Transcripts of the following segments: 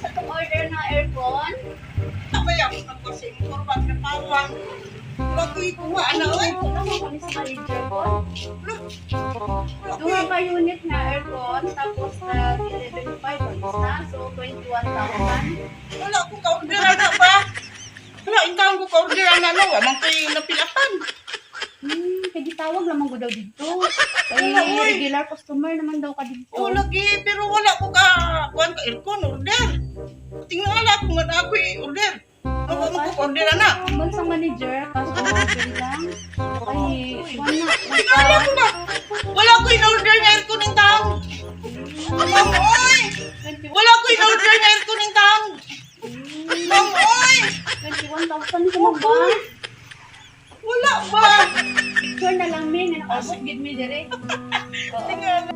sa itong order na aircon. Abay ako nagpasing korban na pawang. Wala ko ikuha, ana, oy. Wala mo kami sa manager ko. Wala ko Duha ka unit na aircon, tapos 11.5 ang isa, so 21,000. wala ko ka-order, ana ba? Wala, intahan ko ka-order, ana, no. Amang ko'y napilapan. Kaya gitawag naman ko daw dito. Wala, Kaya oy. regular customer naman daw ka dito. O, lagi, pero wala ko kuhaan ka aircon, order. Tingnan ala ko nga na ako order. Ano mo ko order, ana? Mal sa manager, customer order lang. Ay, wala. Tingala ko ba? Wala ko in-order nga aircon ng taong. Ma'am, oy! Wala ko in-order nga aircon ng taong. Ma'am, oy! 21,000 sa ba? Wala ba? Picture na lang, Min. Nakabot, give me dire. Oo. Tingala.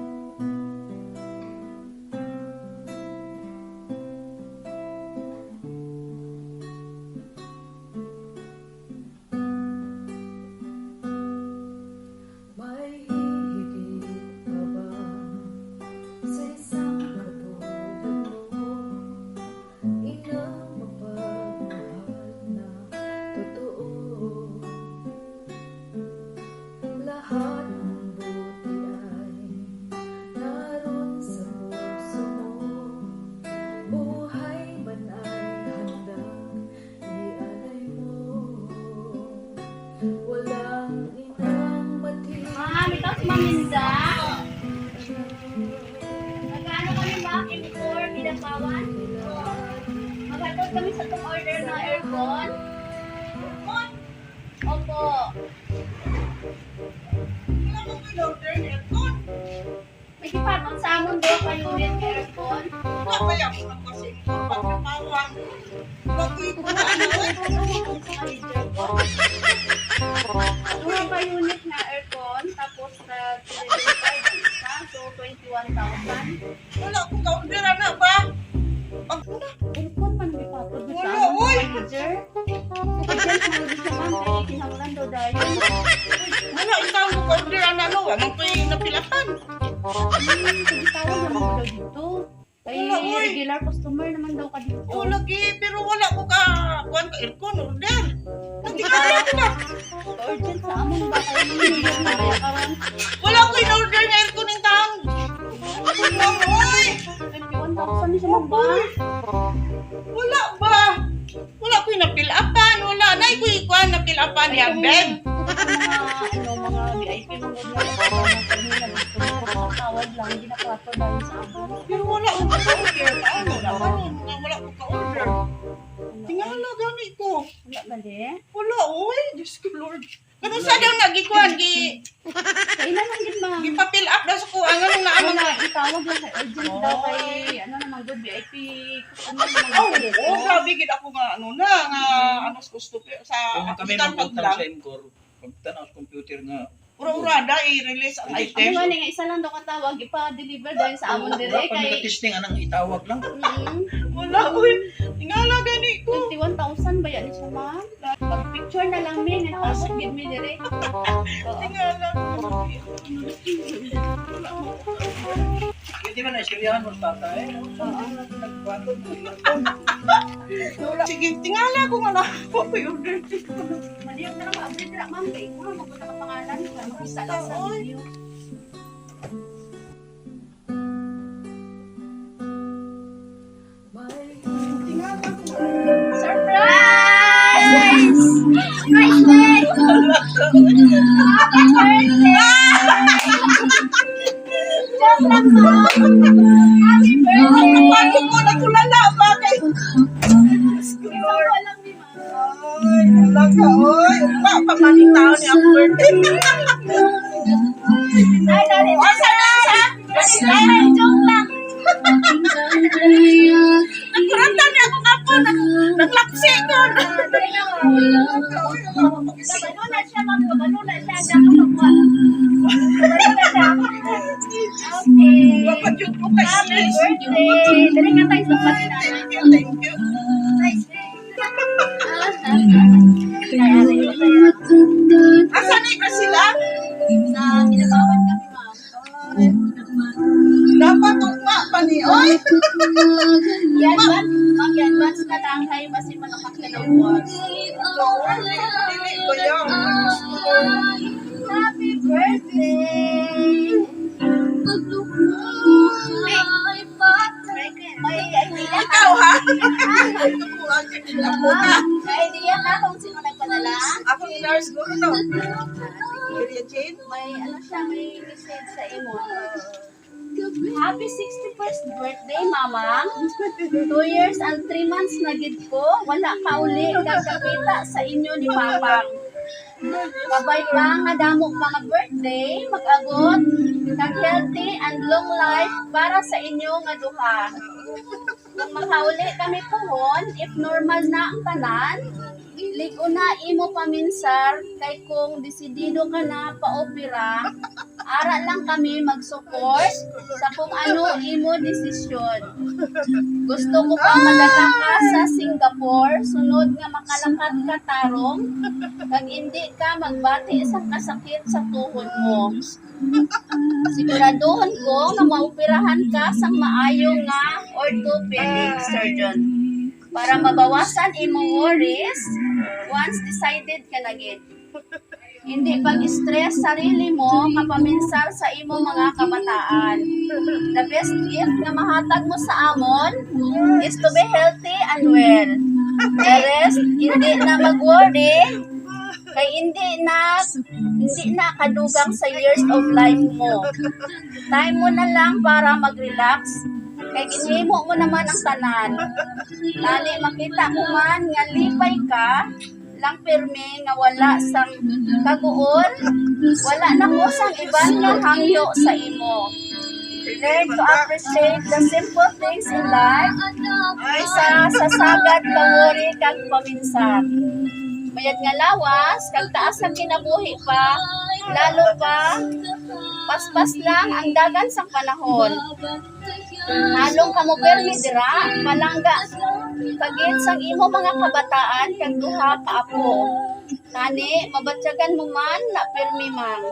May higit pa ba sa isang katulad mo? Inang mapagmahal na totoo. Lahat ng buti ay naroon sa puso mo. Buhay man ay handang ialay mo. Walang inang matindi. Ma'am, ito si Maminda. Nag-ano kami ba? Impor, Bidapawan? Maghatod kami sa itong order na aircon. Opo. Wala mo ko in-order nga aircon. May kipaton sa amon daw ka unit na aircon. Abay ako nagpasing korban na pawang. Wala ko ikuha, ana, oy. Sa manager ko. Duha ka unit na aircon, tapos 11.5 ang isa, so 21,000. Wala ko ka-order, ana ba? Ang Aircon man may patod sa Wala, amon oy. manager. Kasi kung siya man, kaya kinahanglan daw dahil. wala, intahan ko ka-order, ana, no. Amang ko'y napilapan. Sige, tawag naman ko daw dito. Kaya Wala, oy. regular customer naman daw ka dito. O, lagi, pero wala ko kuhaan ka aircon, order. Tingala ko ba? Urgent sa amon ba? Kaya hindi na kaya karon. Wala ko in-order nga aircon ng taong. Ma'am, oy! 21,000 ni sa mga ba? Wala ba? Wala ko napilapan. Wala na ko ikuan napilapan yung bed. Mga VIP mga tawag lang, hindi na plato dahil sa amon. Pero wala ko ka-order. Ano na ba? Wala ko ka-order. Tingala gani ko. Wala ba di? Wala, oy. Diyos ko, Lord. Ganun sa daw nagikuan, Kailan lang din mga gipapil up daw sa kuan. Anong naamang wala, itawag lang kay urgent daw kay ano naman good VIP. Ano Oh, naman oo, grabe gid ako nga ano na nga ano sa gusto sa Kung kami assistant magpunta paglang. sa MCOR, pagtanaw sa computer nga, Ura-urada i-release ang Ano item. nga nga isa lang daw katawag ipa-deliver dahil sa amon dire wala pa kay nag-testing anang itawag lang. Wala, uy. Tingala gani ko. 21,000 ba yan siya ma'am? Pag-picture na lang min and also give me dire. Tingala ko. Hindi man na-istoryahan mo sa tata eh. Nagbato mo. Sige, tingala ko nga na. Order. Maniyog na lang update na ma'am kay ko magpunta ka pangalan para makita lang sa video. May Tingala ko. Surprise! Surprise day! Happy birthday! Joke lang ma'am! Happy birthday! Paano ko nakulala ba kay Ikaw lang ni ma'am. Ay, wala ka, oy. Pamaning tao ni ang birthday. Ay, dali. Asa na sa? Dali, joke lang. Nagkuranta niya ako nga po. Naglapsi ko. Kabalo na siya, ma'am. Kabalo na siya. Diyan ko magkuha. Kabalo na siya. Okay. Wapadyod ko kay Happy Sis. birthday. Dali nga tayo sa patina. Thank you, thank you. Nice day. Asa ni ba sila? Sa kinabawan kami, ma'am. Dapat ugma pa ni. Oy! Yan, ma'am. ka lang kay basi malakat ka daw buwas. Dili ko yan. Happy birthday! May idea ka? Ikaw ha? Ito po ang kanila po na. May idea ka kung sino nagpadala? Ako ni Lars ko no. Julia Jane. May ano siya, may message sa imo. Happy 61st birthday, Mama. 2 years and 3 months na gid ko. Wala ka uli nagkakita sa inyo ni Papa. Kabay pa nga damo mga birthday, mag-agot, kag healthy and long life para sa inyo nga duha. Kung makauli kami pohon, if normal na ang tanan, ligo na imo paminsar, kay kung desidido ka na pa-opera, ara lang kami mag-support sa kung ano imo desisyon. Gusto ko pa madala ka sa Singapore, sunod nga makalakad ka tarong, kag hindi ka magbati sa kasakit sa tuhod mo. Siguraduhan ko nga maoperahan ka sa maayo nga orthopedic surgeon para mabawasan imong worries once decided ka na gid. Hindi pag-stress sarili mo kapaminsar sa imong mga kabataan. The best gift na mahatag mo sa amon is to be healthy and well. The rest, hindi na mag-worry kay hindi na kadugang sa years of life mo. Time mo na lang para mag-relax kay ginhimo mo naman ang tanan. Tani makita ko man nga lipay ka, lang pirmi nga wala sang kaguol, wala na ko sang iban nga hangyo sa imo. Learn to appreciate the simple things in life kaysa sa sagad kawori kag paminsan. Mayad nga lawas, kag taas ang kinabuhi pa, lalo pa, paspas lang ang dagan sang panahon. Halong kamo permi dira, malangga, kagit sang imo mga kabataan, kag duha ka apo. Tani, mabatyagan mo man na permi man.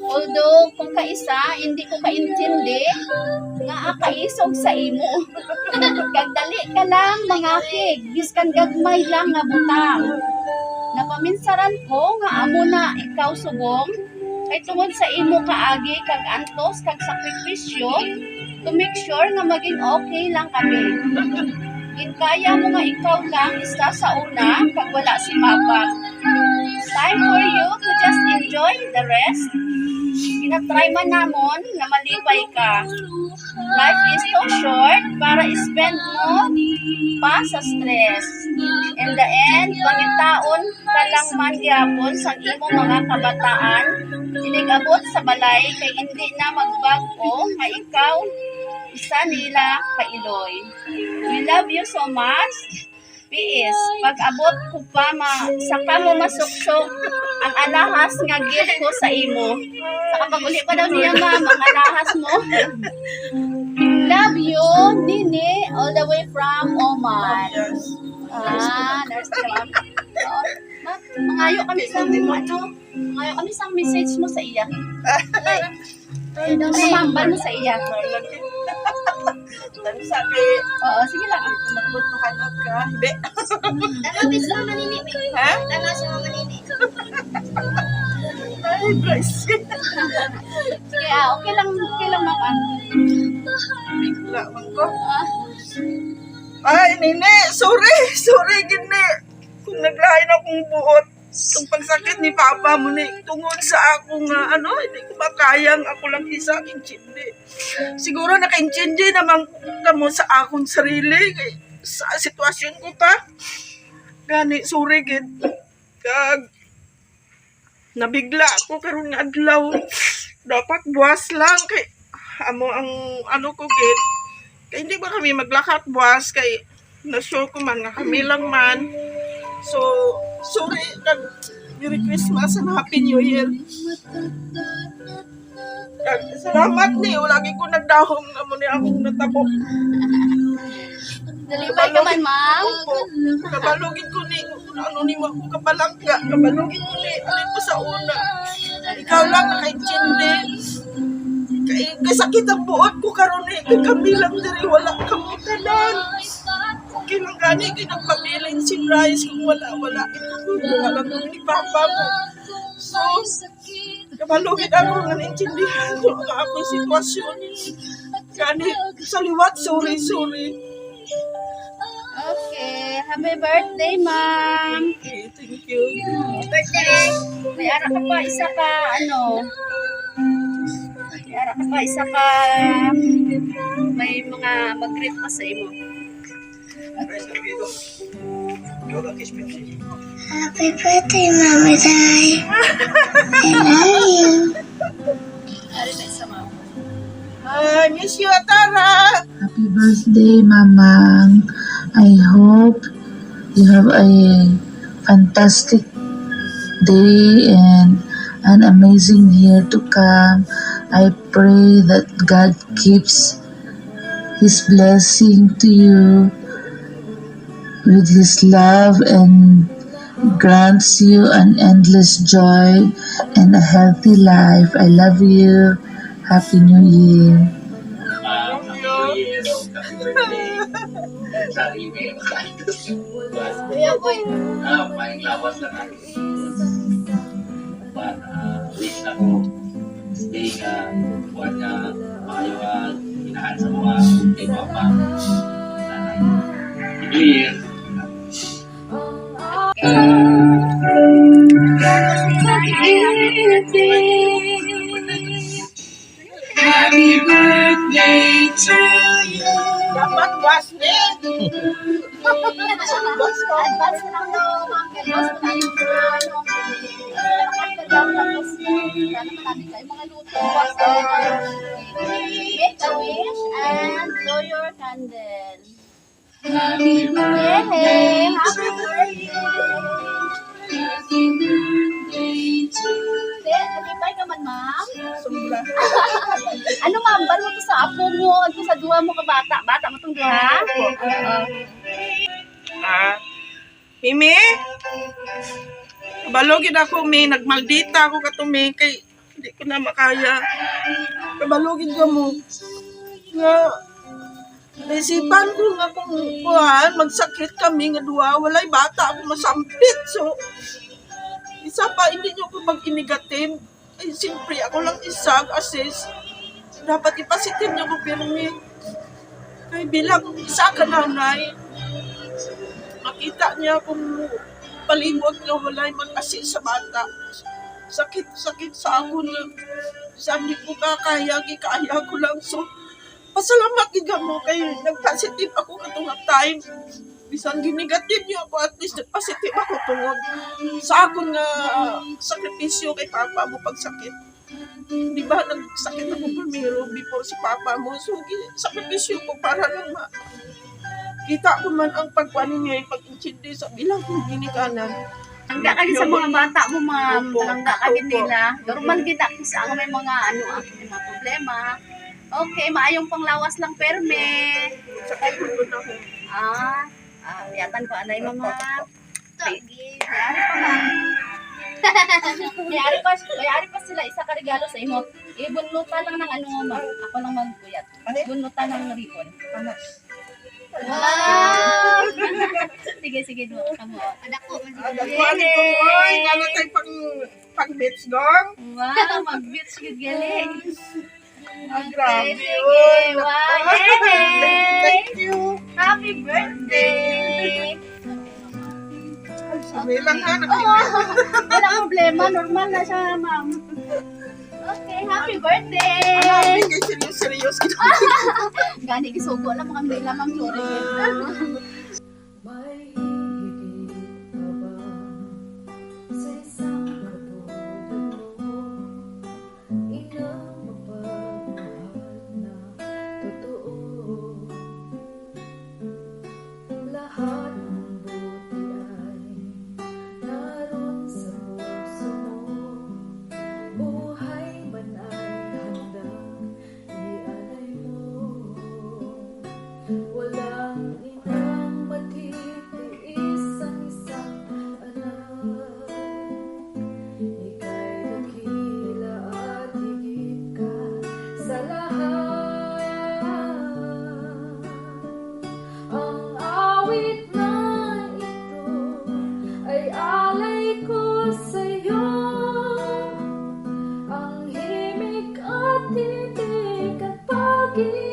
Although, kung kaisa, hindi ko kaintindi, nga kaisog sa imo. Kag dali ka lang mga kig, biskan gagmay lang nga butang. Napaminsaran ko nga amo na ikaw subong, kay tungod sa imo kaagi kag antos kag sakripisyo, to make sure nga maging okay lang kami. Kaya mo nga ikaw lang isa sa una kag wala si Papa. Time for you to just enjoy the rest. Ginatry man namon na malipay ka. Life is so short para i-spend mo pa sa stress. In the end, pangitaon ka lang man gyapon sa imo mga kabataan, tinigabot sa balay kay hindi na magbago nga ikaw isa nila kailoy. We love you so much. P.S. Pag-abot ko pa saka mo masuksok ang alahas nga gift ko sa imo. Saka pag-uli pa daw niya ang alahas mo. Love you, Nini, all the way from Oman. There's the ma'am. Mangayo kami sa mangayo kami sa message mo sa iya. Ay, mamambal mo sa iya. Tani sa kay, Oo, sige lang. nagbutuhanap ka. Hindi. Tama, bis mo manini. Ha? Tama siya mo manini. Ay, guys. Sige, okay lang mama. Bigla man ko. Ah, Ay, nini, sorry, gini. Kung naglain akong buot, itong pagsakit ni Papa mo ni, tungod sa ako nga, hindi ko makayang ako lang isa intindi. Siguro naka-intindi naman kamo sa akong sarili, sa sitwasyon ko pa. Gani, sorry, gid. Kag, nabigla ako karon nga adlaw. Dapat buwas lang, kay, amo ang ko, gid. Kaya hindi ba kami maglakat buwas kay na-sure ko man nga kami lang man. So, sorry, Merry Christmas and Happy New Year. Salamat ni, lagi ko nagdahom na mo niya akong natabo. dalipay ka man, ma'am. Opo, kabalugin ko ni, ni mo ako kabalangga, kabalugin ko ni, alin ko sa una. Ikaw lang nakaintindi. Kay sakit ang buot ko karon kay kami lang diri wala kami tanan. Okay lang ka. Gani kinagpabiling si Bryce kung wala alam mo ni Papa mo. So, kabalugid ako nga naintindihan ko ang akong sitwasyon. Gani, sa liwat, sorry. Okay, happy birthday, ma'am. Okay, thank you. Birthday. May ara ka pa, isa ka, may ara ka pa, isa ka, may mga mag-greet pa sa imo. Press na dito. Yoga kiss me. Happy birthday, Mama Day. I love you. Ari na isa, ma'am. I miss you, Atara. Happy birthday, Mamang. I hope you have a fantastic day and an amazing year to come. I pray that God keeps His blessing to you with His love and grants you an endless joy and a healthy life. I love you. Happy New Year. Kuya Boy. Maing lawas na natin. Wish ako stay ka buwan nga maayawan inahan sa mga kay Papa. Clear. Happy birthday to you. Dapat was me. Advance na lang daw, ma'am. Kaya mas marami ko na, tapos, kayo mga luto. Make a wish and blow your candle. Happy Yay! birthday Happy to birthday! you. Happy birthday to Nalipay ka man, ma'am? Sobra. Ano, ma'am? Balo mo to sa apo mo at sa duha mo ka bata. Bata mo itong duha? Oo. Mimi? Kabalugid ako, Mi. Nagmaldita ako katumi kay hindi ko na makaya. Kabalugid ka mo. Nga, naisipan ko nga kung magsakit kami nga duwa. Walay bata ako masampit. So, isa pa, hindi nyo ko pag-inigatin. Ay, siyempre, ako lang isa, assist. Dapat ipasitin nyo ko, pero Mi, kay bilang isa ka nanay, makita niya kung palimot nga walay mag-assist sa bata. Sakit sa ako na sabi ko kaya ko lang. So, pasalamat ka mo kay nag-positive ako katong time. Bisan ginigative niyo ako, at least positive ako tungod sa akong sakripisyo kay Papa mo pagsakit. Di ba nagsakit ako primero before si Papa mo. So, sakripisyo ko para lang kita ko man ang pagkuhanin niya, pag-intindi sa bilang kong ginikanan. Langga ka din sa mga bata mo, ma'am. Opo. Langga ka din Opo. nila. Normal kita kasi ang may mga mga problema. Okay, maayong panglawas lang perme. Sakit ko na ako. Yatan ko anay mo, ma'am. Mayari pa, ma'am. Mayari pa sila isa ka regalo sa imo. Ibunlutan lang ng ma'am. Ako lang magkuyat. Bunlutan ng ripon. Wow! Sige, doon ka mo. Adako, Nagkuhanin ko, oy, gano'n tayo pang-beach gong. Wow, mag-beach good galing. Grabe, Sige, oy. wow, Thank you. Happy birthday! Sabi lang ha, Wala problema, normal na siya, ma'am. Okay, happy birthday! Grabe, kay serious. Gani, gisugo lang mga nila, ma'am. Sorry. May higit pa ba sa isang katulad mo? Inang mapagmahal na totoo. Lahat ng buti ay naroon sa puso mo. Buhay man ay handang ialay mo. Walang inang matitiis aking